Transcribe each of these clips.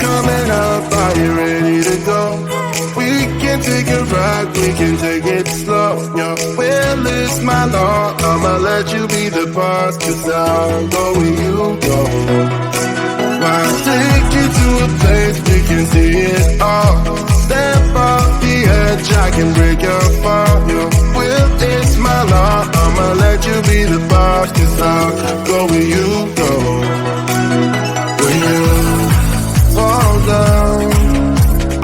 coming up, are you ready to go? We can take it right, we can take it slow. Your will is my law, I'ma let you be the boss, 'cause I'll go where you go. I'll take you to a place we can see it all. Step off the edge, I can break your fall. Your will is my law, I'ma let you be the boss, 'cause I'll go where you go. When you fall down,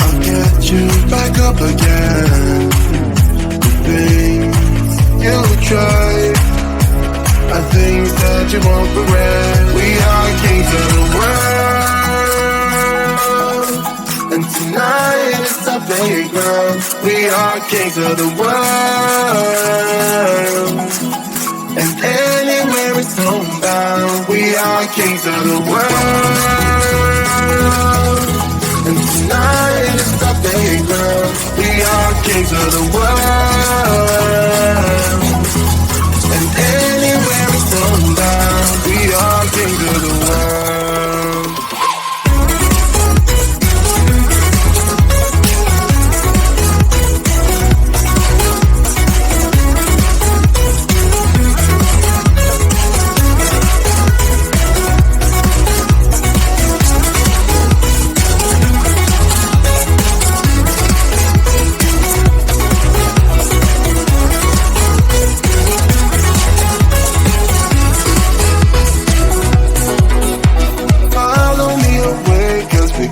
I'll get you back up again. The things you tried, I think that you won't regret. We are kings of the world, and tonight is our playground. We are kings of the world, and anywhere it's homebound. We are kings of the world, and tonight is our playground. We are kings of the world, and anywhere it's homebound. We are kings of the world.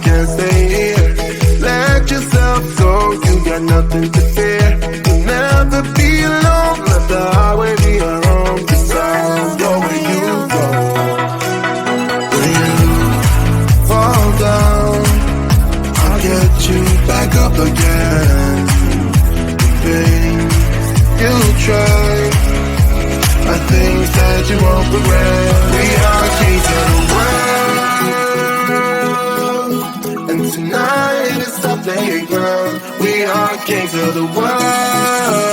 Can't stay here. Let yourself go, you got nothing to fear. You'll never be alone, let the highway be your home, 'cause I'll go where you go. When you fall down, I'll get you back up again. The things you tried, I think that you won't regret. We are kings of the world, and tonight is our playground. We are kings of the world,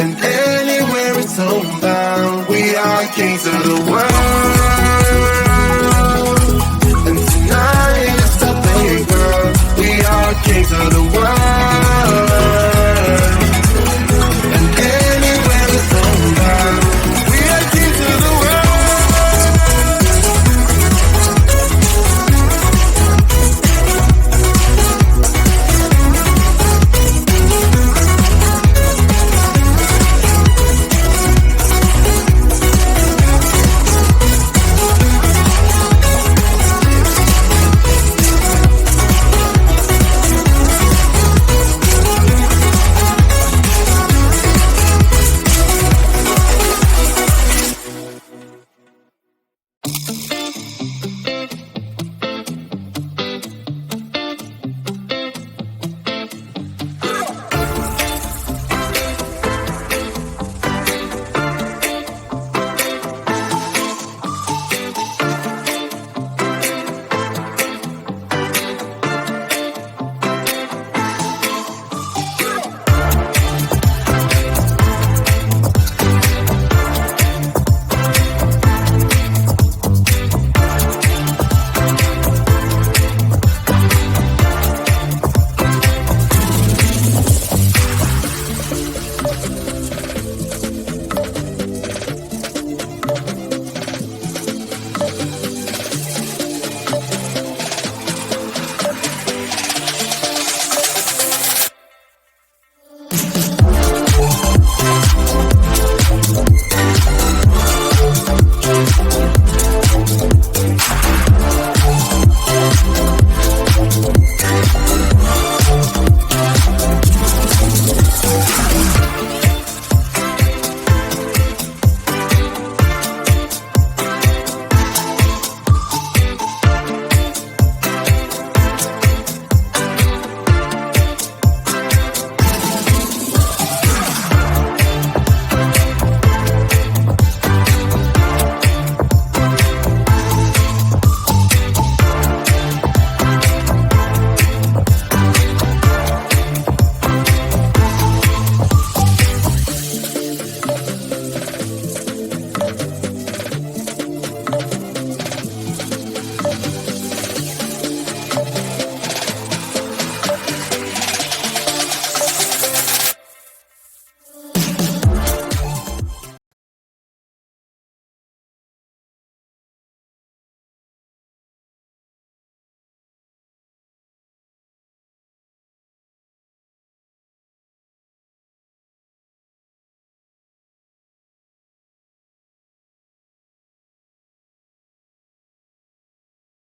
and anywhere it's homebound. We are kings of the world.